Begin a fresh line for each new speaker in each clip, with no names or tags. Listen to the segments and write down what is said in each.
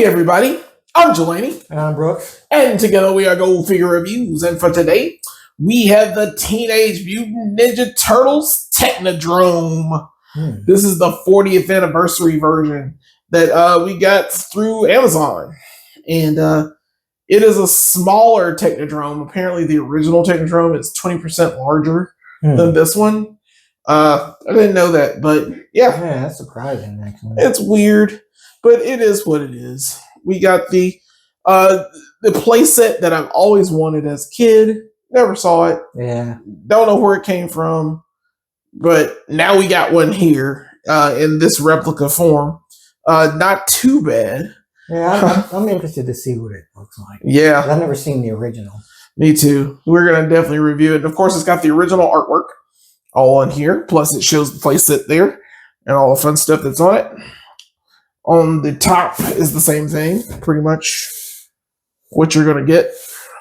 everybody, I'm Jelani.
And I'm Brooks.
And together we are Gold Figure Reviews. And for today, we have the Teenage Mutant Ninja Turtles Technodrome. This is the 40th anniversary version that we got through Amazon. And it is a smaller Technodrome. Apparently the original Technodrome is 20% larger than this one. I didn't know that, but yeah.
Yeah, that's surprising, actually.
It's weird, but it is what it is. We got the playset that I've always wanted as a kid. Never saw it.
Yeah.
Don't know where it came from, but now we got one here in this replica form. Not too bad.
Yeah, I'm interested to see what it looks like.
Yeah.
I've never seen the original.
Me too. We're going to definitely review it. And of course, it's got the original artwork all on here. Plus, it shows the playset there and all the fun stuff that's on it. On the top is the same thing, pretty much what you're going to get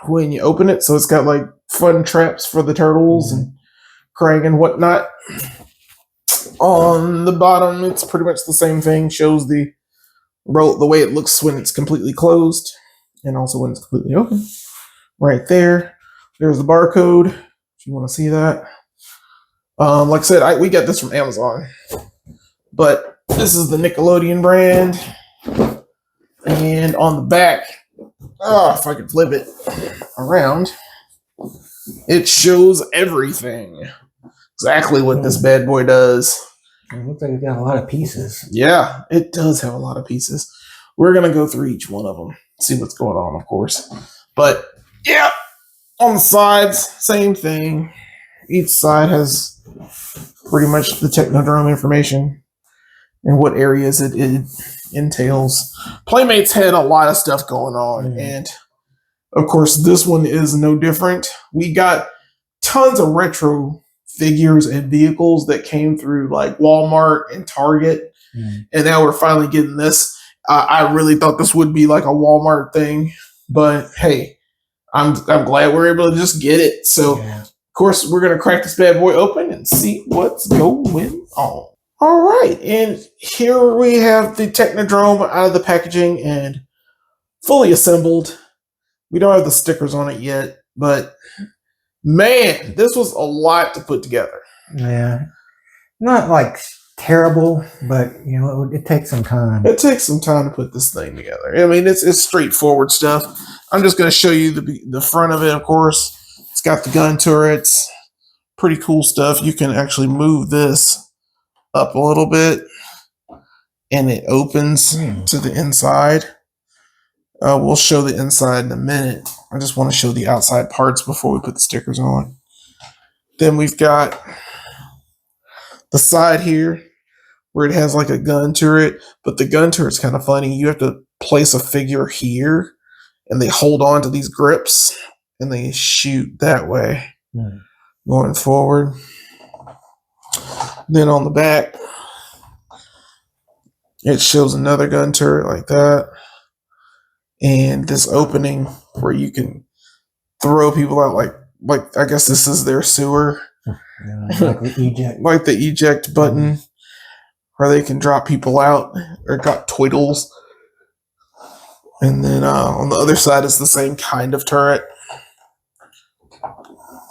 when you open it. So it's got like fun traps for the turtles and Krang and whatnot. On the bottom, it's pretty much the same thing. Shows the way it looks when it's completely closed and also when it's completely open. Right there. There's the barcode, if you want to see that. Like I said, we got this from Amazon. But this is the Nickelodeon brand. And on the back, if I can flip it around, it shows everything. Exactly what this bad boy does.
It looks like it's got a lot of pieces.
Yeah, it does have a lot of pieces. We're going to go through each one of them, see what's going on, of course. But, yeah, on the sides, same thing. Each side has pretty much the Technodrome information and what areas it entails. Playmates had a lot of stuff going on, and of course this one is no different. We got tons of retro figures and vehicles that came through like Walmart and Target, and now we're finally getting this. I really thought this would be like a Walmart thing, but hey, I'm glad we're able to just get it. So of course we're gonna crack this bad boy open and see what's going on. All right, and here we have the Technodrome out of the packaging and fully assembled. We don't have the stickers on it yet, but man, this was a lot to put together.
Yeah, not like terrible, but you know, it takes some time.
It takes some time to put this thing together. I mean, it's straightforward stuff. I'm just going to show you the front of it, of course. It's got the gun turrets. Pretty cool stuff. You can actually move this up a little bit, and it opens to the inside. We'll show the inside in a minute. I just want to show the outside parts before we put the stickers on. Then we've got the side here where it has like a gun turret, but the gun turret's kind of funny. You have to place a figure here, and they hold on to these grips, and they shoot that way going forward. Then on the back, it shows another gun turret like that. And this opening where you can throw people out like I guess this is their sewer.
Like the eject.
Like the eject button where they can drop people out or got twiddles. And then on the other side is the same kind of turret,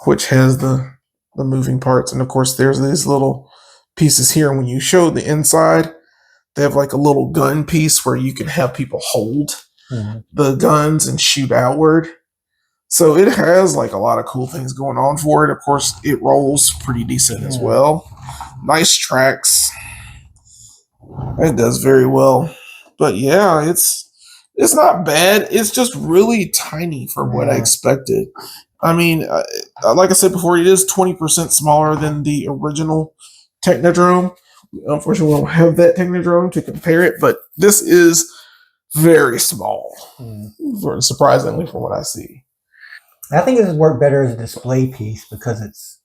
which has the moving parts. And of course there's these little pieces here. When you show the inside, they have like a little gun piece where you can have people hold the guns and shoot outward. So it has like a lot of cool things going on for it. Of course, it rolls pretty decent as well. Nice tracks. It does very well. But yeah, it's not bad. It's just really tiny for what I expected. I mean, like I said before, it is 20% smaller than the original Technodrome. Unfortunately, we don't have that Technodrome to compare it, but this is very small, surprisingly, from what I see.
I think this would work better as a display piece because it's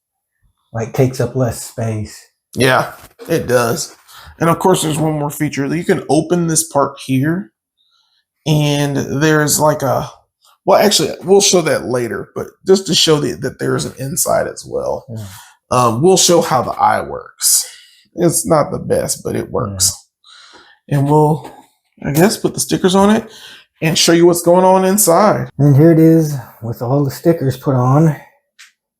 like takes up less space.
Yeah, it does. And of course, there's one more feature that you can open this part here, and there's like well, actually, we'll show that later, but just to show that there's an inside as well. We'll show how the eye works. It's not the best, but it works. And we'll I guess, put the stickers on it and show you what's going on inside.
And here it is with all the stickers put on.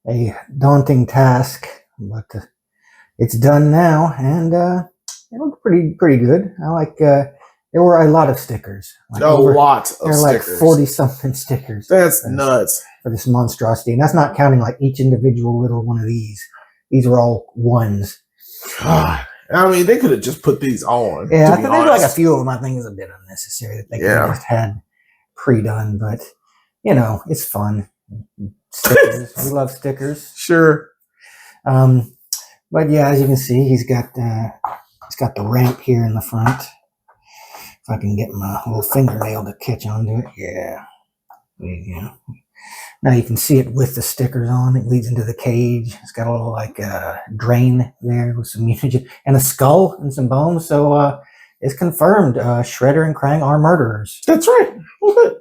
A daunting task, but it's done now, and it looked pretty good. I like. There were a lot of stickers. Like
A lot of
there were
stickers.
like 40-something stickers.
That's nuts.
For this monstrosity, and that's not counting like each individual little one of these. These were all ones.
God. I mean, they could have just put these on.
Yeah, I think there's like a few of them. I think is a bit unnecessary that they could have just had pre-done, but you know, it's fun. Stickers. We love stickers.
Sure.
But yeah, as you can see, he's got the ramp here in the front. If I can get my little fingernail to catch onto it, yeah. There you go. Now you can see it with the stickers on. It leads into the cage. It's got a little like drain there with some mutagen and a skull and some bones. So it's confirmed. Shredder and Krang are murderers.
That's right. Well,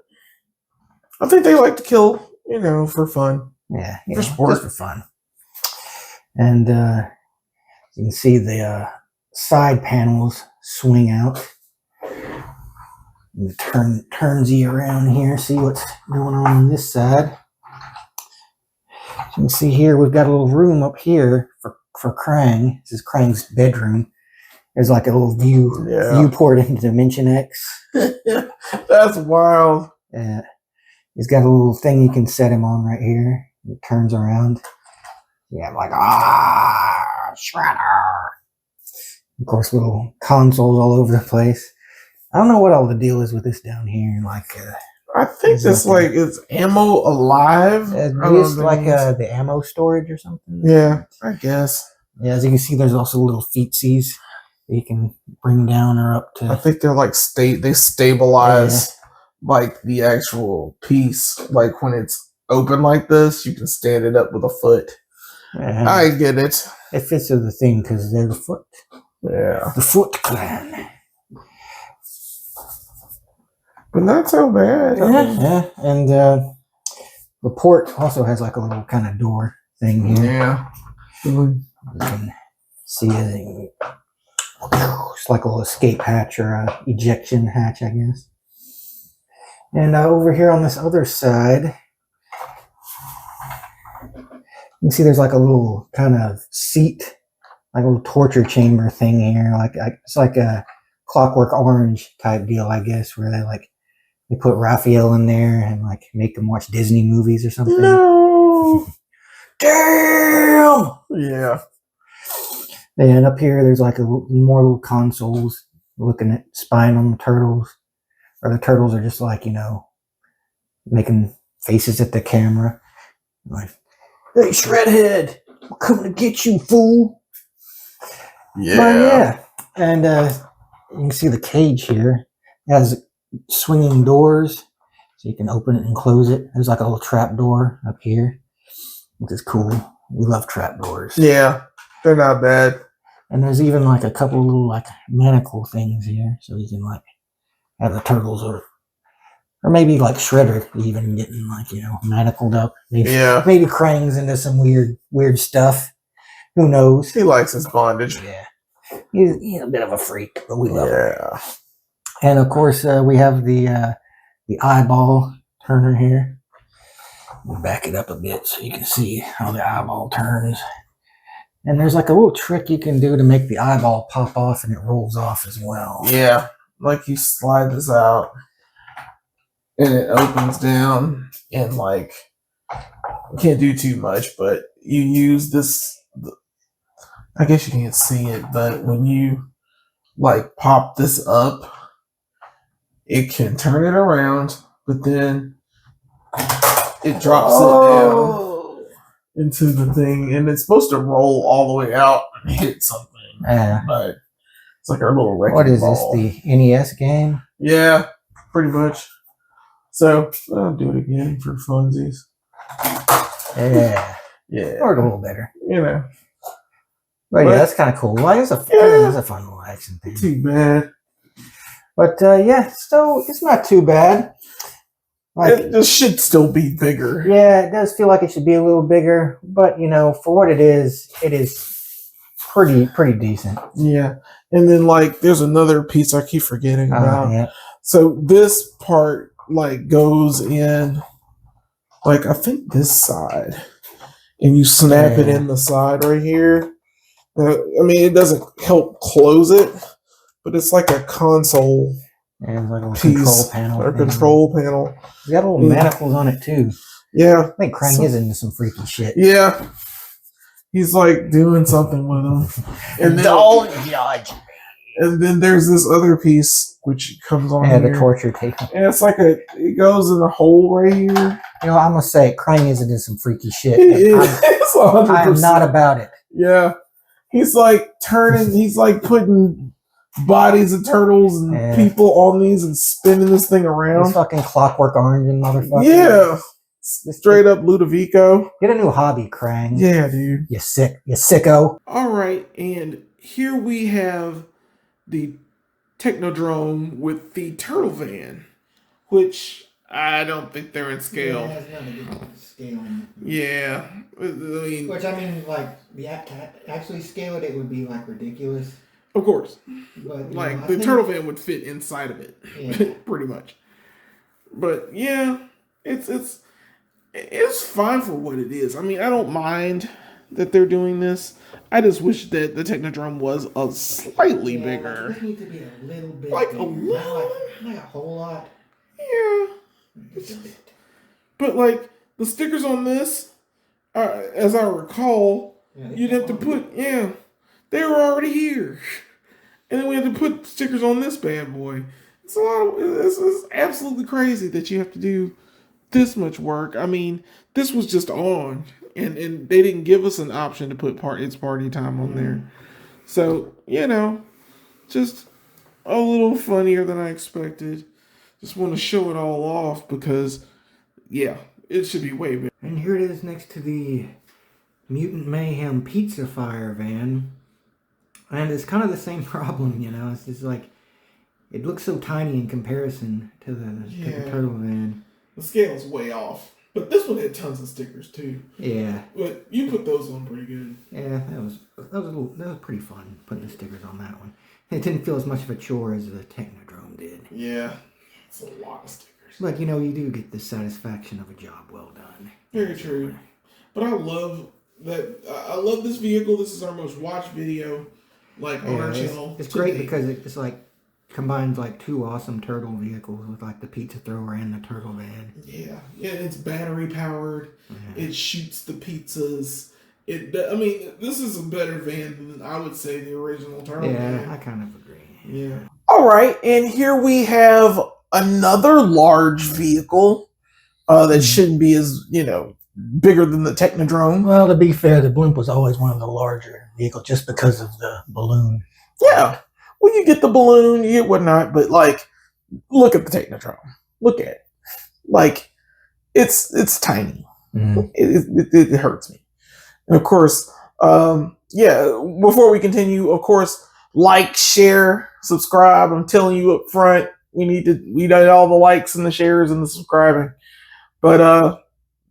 I think they like to kill, you know, for fun.
Yeah,
for sport,
just for fun. And you can see the side panels swing out. Turns you around here. See what's going on this side. You can see here we've got a little room up here for Krang. This is Krang's bedroom. There's like a little viewport into Dimension X.
That's wild.
He's got a little thing you can set him on right here. It turns around. Yeah, like Shredder. Of course, little consoles all over the place. I don't know what all the deal is with this down here. Like,
I think it's like it's ammo alive.
It's like the ammo storage or something.
Yeah, I guess.
Yeah, as you can see, there's also little feetsies that you can bring down or up to.
I think they're like they stabilize like the actual piece. Like when it's open like this, you can stand it up with a foot. I get it.
It fits with the thing because they're the foot.
Yeah,
the Foot Clan.
But not so bad.
Yeah. And the port also has like a little kind of door thing here.
Yeah.
You can see it. It's like a little escape hatch or a ejection hatch, I guess. And over here on this other side, you can see there's like a little kind of seat, like a little torture chamber thing here. Like it's like a Clockwork Orange type deal, I guess, where they put Raphael in there and like make him watch Disney movies or something.
No.
Damn.
Yeah.
And up here, there's like more little consoles looking at spying on the turtles, or the turtles are just like, you know, making faces at the camera, like, "Hey, Shredhead, I'm coming to get you, fool."
Yeah.
But yeah, and you can see the cage here. It has swinging doors, so you can open it and close it. There's like a little trap door up here, which is cool. We love trap doors.
Yeah, they're not bad.
And there's even like a couple little like manacle things here, so you can like have the turtles or maybe like Shredder even getting like, you know, manacled up. Maybe Krang's into some weird stuff. Who knows?
He likes his bondage.
Yeah, he's a bit of a freak, but we love him.
Yeah.
And of course, we have the eyeball turner here. We'll back it up a bit so you can see how the eyeball turns. And there's like a little trick you can do to make the eyeball pop off, and it rolls off as well.
Yeah, like you slide this out, and it opens down, and like you can't do too much, but you use this. I guess you can't see it, but when you like pop this up, it can turn it around, but then it drops it down into the thing, and it's supposed to roll all the way out and hit something. But it's like our little wrecking
What is
ball.
this, the NES game?
Yeah, pretty much. So I'll do it again for funsies.
Yeah.
Yeah.
Or a little better.
You know.
But yeah, that's kind of cool. Like, it's a fun little action thing.
Too bad.
But yeah, so it's not too bad. Like,
This should still be bigger.
Yeah, it does feel like it should be a little bigger, but you know, for what it is pretty decent.
Yeah. And then like there's another piece I keep forgetting about.
Yeah.
So this part like goes in like I think this side. And you snap it in the side right here. I mean it doesn't help close it, but it's like a console
and like a
piece
control panel.
Or control panel.
You got little manacles on it too.
Yeah.
I think Krang is into some freaky shit.
Yeah. He's like doing something with them. And then,
don't judge.
And then there's this other piece which comes on
here.
The
torture tape.
And it's like it goes in a hole right here.
You know, I'm gonna say Krang is into some freaky shit.
I
am not about it.
Yeah. He's like he's like putting bodies of turtles and people on these and spinning this thing around.
This fucking Clockwork Orange and motherfucker.
Yeah. Straight up Ludovico.
Get a new hobby, Krang.
Yeah, dude.
You sicko.
All right, and here we have the Technodrome with the turtle van, which I don't think they're in scale.
Yeah, it has nothing to do with scaling.
Yeah, I mean,
which I mean, like, actually scale it would be like ridiculous.
Of course,
but
like the turtle van would fit inside of it, pretty much. But yeah, it's fine for what it is. I mean, I don't mind that they're doing this. I just wish that the Technodrome was a slightly bigger.
It needs to be a little bit
like
bigger.
A little,
not a whole lot.
Yeah,
just a bit.
But like the stickers on this, as I recall, you'd have to put they were already here, and then we had to put stickers on this bad boy. It's a lot. It's absolutely crazy that you have to do this much work. I mean, this was just on, and they didn't give us an option to put It's Party Time on there. So, just a little funnier than I expected. Just want to show it all off because, it should be way better.
And here it is next to the Mutant Mayhem Pizza Fire van. And it's kind of the same problem, It's just like, it looks so tiny in comparison to the Turtle van.
The scale's way off. But this one had tons of stickers too.
Yeah.
But you put those on pretty good.
Yeah, that was pretty fun putting the stickers on that one. It didn't feel as much of a chore as the Technodrome did.
Yeah. It's a lot of stickers.
But you do get the satisfaction of a job well done.
Very true. But I love that. I love this vehicle. This is our most watched video, on our channel.
It's great because it's like combines like two awesome turtle vehicles with like the pizza thrower and the turtle van.
Yeah, it's battery powered. Yeah. It shoots the pizzas. This is a better van than I would say the original turtle van.
Yeah, I kind of agree.
Yeah. All right, and here we have another large vehicle that shouldn't be as bigger than the Technodrome.
Well, to be fair, the blimp was always one of the larger vehicles just because of the balloon.
Yeah. Well, you get the balloon, you get whatnot, but look at the Technodrome. Look at it. It's tiny. Mm-hmm. It hurts me. And of course, before we continue, of course, like, share, subscribe. I'm telling you up front, we need all the likes and the shares and the subscribing. But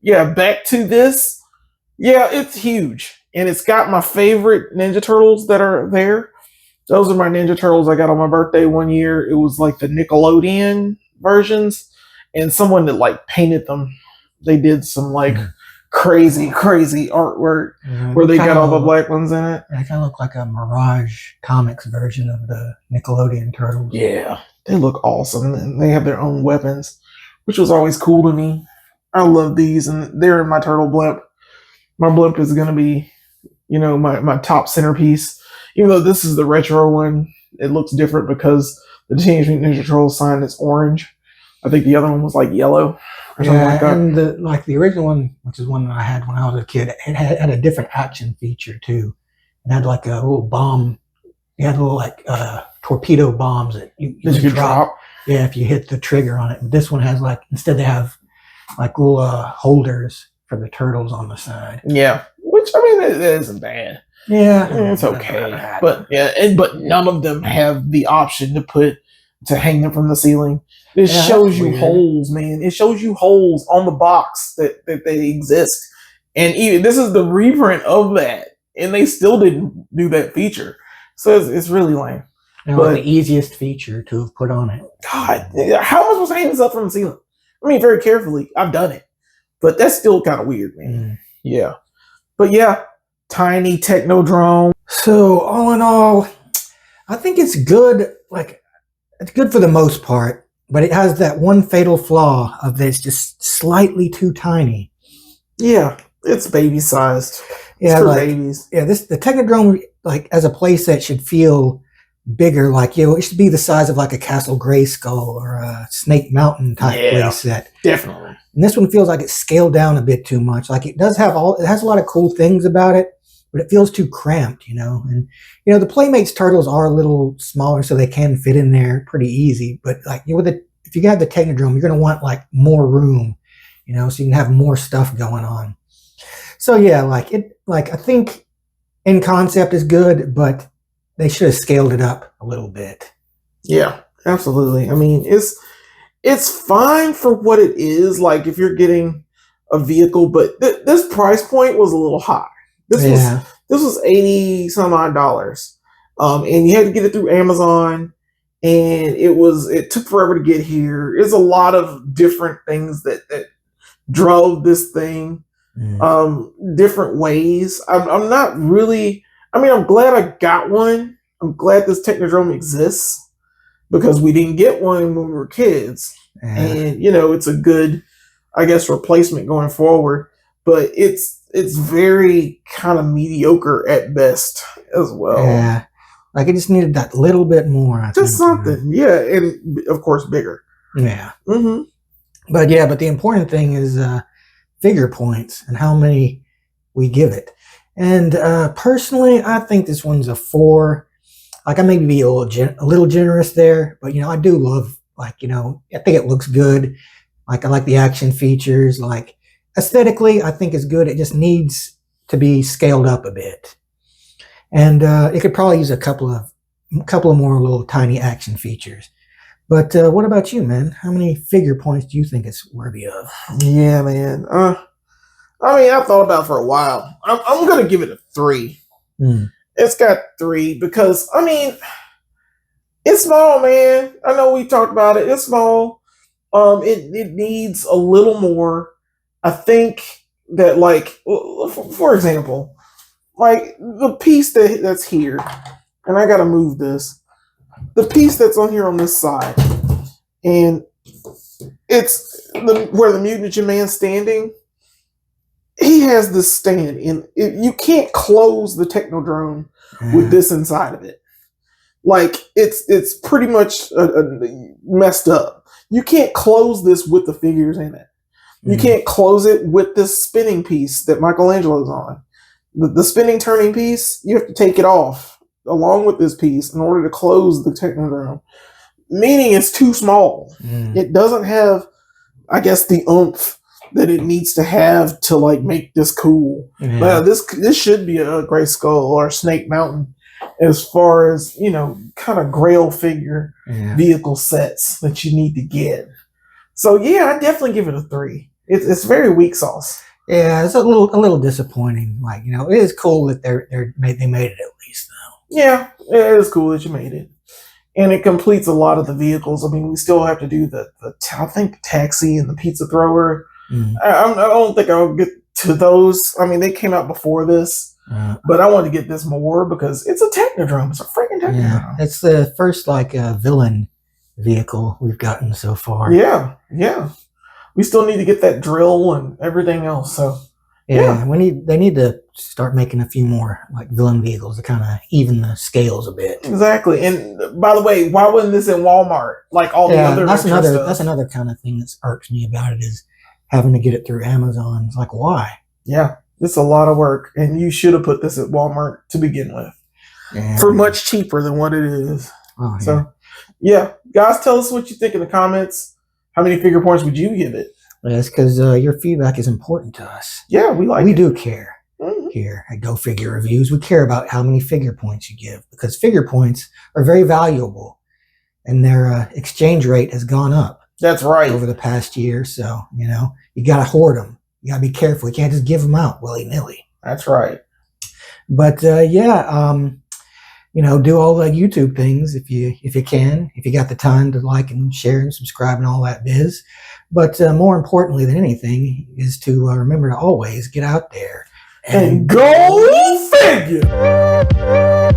back to this. Yeah, it's huge. And it's got my favorite Ninja Turtles that are there. Those are my Ninja Turtles I got on my birthday one year. It was like the Nickelodeon versions. And someone that painted them. They did some crazy artwork where they got all the black ones in it.
They kind of look like a Mirage Comics version of the Nickelodeon Turtles.
Yeah, they look awesome. And they have their own weapons, which was always cool to me. I love these, and they're in my turtle blimp. My blimp is going to be, my top centerpiece. Even though this is the retro one, it looks different because the Teenage Mutant Ninja Turtles sign is orange. I think the other one was yellow or something like that. And
the original one, which is one that I had when I was a kid, it had a different action feature too. It had a little bomb. It had little torpedo bombs that you could drop. Yeah, if you hit the trigger on it. And this one has instead they have little holders for the turtles on the side.
Yeah, which it isn't bad.
Yeah,
it's okay. But but none of them have the option to hang them from the ceiling. It shows you holes, man. It shows you holes on the box that they exist. And even this is the reprint of that. and they still didn't do that feature. So it's really lame.
But the easiest feature to have put on it.
God, how am I supposed to hang this up from the ceiling? I mean, very carefully. I've done it, but that's still kind of weird, man. Yeah, but yeah, tiny Technodrome.
So all in all, I think it's good. Like, it's good for the most part, but it has that one fatal flaw of that it's just slightly too tiny.
Yeah, it's baby sized.
Yeah,
it's for
like,
babies.
Yeah, the Technodrome, like, as a playset should feel bigger. Like, it should be the size of like a Castle Grayskull or a Snake Mountain type playset.
Definitely.
And this one feels like it's scaled down a bit too much. Like, it has a lot of cool things about it, but it feels too cramped, And the Playmates turtles are a little smaller, so they can fit in there pretty easy. But like, if you have the Technodrome, you're gonna want like more room, so you can have more stuff going on. So yeah, I think in concept is good, but they should have scaled it up a little bit.
Yeah, absolutely. I mean, it's fine for what it is. Like, if you're getting a vehicle, but this price point was a little high. This was $80 some odd dollars, and you had to get it through Amazon, and it took forever to get here. There's a lot of different things that drove this thing, different ways. I'm not really. I mean, I'm glad I got one. I'm glad this Technodrome exists because we didn't get one when we were kids, and it's a good, I guess, replacement going forward. But it's very kind of mediocre at best as well.
Yeah, like it just needed that little bit more. I think,
something, yeah, and of course bigger.
Yeah.
Mm-hmm.
But the important thing is figure points and how many we give it. And personally, I think this one's a 4. Like, I may be a little generous there, but I do love, I think it looks good. Like, I like the action features. Like, aesthetically, I think it's good. It just needs to be scaled up a bit, and it could probably use a couple of more little tiny action features. But what about you, man? How many figure points do you think it's worthy of?
Yeah, man. I mean, I thought about it for a while. I'm gonna give it a 3. It's got 3 because, I mean, it's small, man. I know we talked about it. It's small. It needs a little more. I think that, like, for example, like the piece that's here, and I gotta move this. The piece that's on here on this side, and it's where the Mutant Man's standing. He has this stand, and you can't close the Technodrome with this inside of it. Like, it's pretty much messed up. You can't close this with the figures in it. You can't close it with this spinning piece that Michelangelo's on. The spinning turning piece, you have to take it off along with this piece in order to close the Technodrome. Meaning it's too small. It doesn't have, I guess, the oomph that it needs to have to, like, make this cool. This should be a Grayskull or a Snake Mountain as far as, kind of grail figure vehicle sets that you need to get. So yeah, I definitely give it a 3. It's very weak sauce.
Yeah, it's a little disappointing. Like, it is cool that they made it at least, though.
Yeah, it is cool that you made it. And it completes a lot of the vehicles. I mean, we still have to do I think, taxi and the pizza thrower. I don't think I'll get to those. I mean, they came out before this, but I wanted to get this more because it's a Technodrome. It's a freaking Technodrome.
Yeah, it's the first villain vehicle we've gotten so far.
Yeah. We still need to get that drill and everything else. So
yeah. They need to start making a few more like villain vehicles to kind of even the scales a bit.
Exactly. And by the way, why wasn't this in Walmart like all the other?
That's another kind of thing that irks me about it is having to get it through Amazon. It's like, why?
Yeah, it's a lot of work, and you should have put this at Walmart to begin with for much cheaper than what it is.
Oh, yeah.
So, yeah, guys, tell us what you think in the comments. How many figure points would you give it?
Yes, because your feedback is important to us.
Yeah, we
do care here at Go Figure Reviews. We care about how many figure points you give because figure points are very valuable, and their exchange rate has gone up.
That's right.
Over the past year. So, you got to hoard them. You got to be careful. You can't just give them out willy-nilly.
That's right.
But you know, do all the YouTube things if you can, if you got the time to like and share and subscribe and all that biz. But more importantly than anything is to remember to always get out there
And go figure.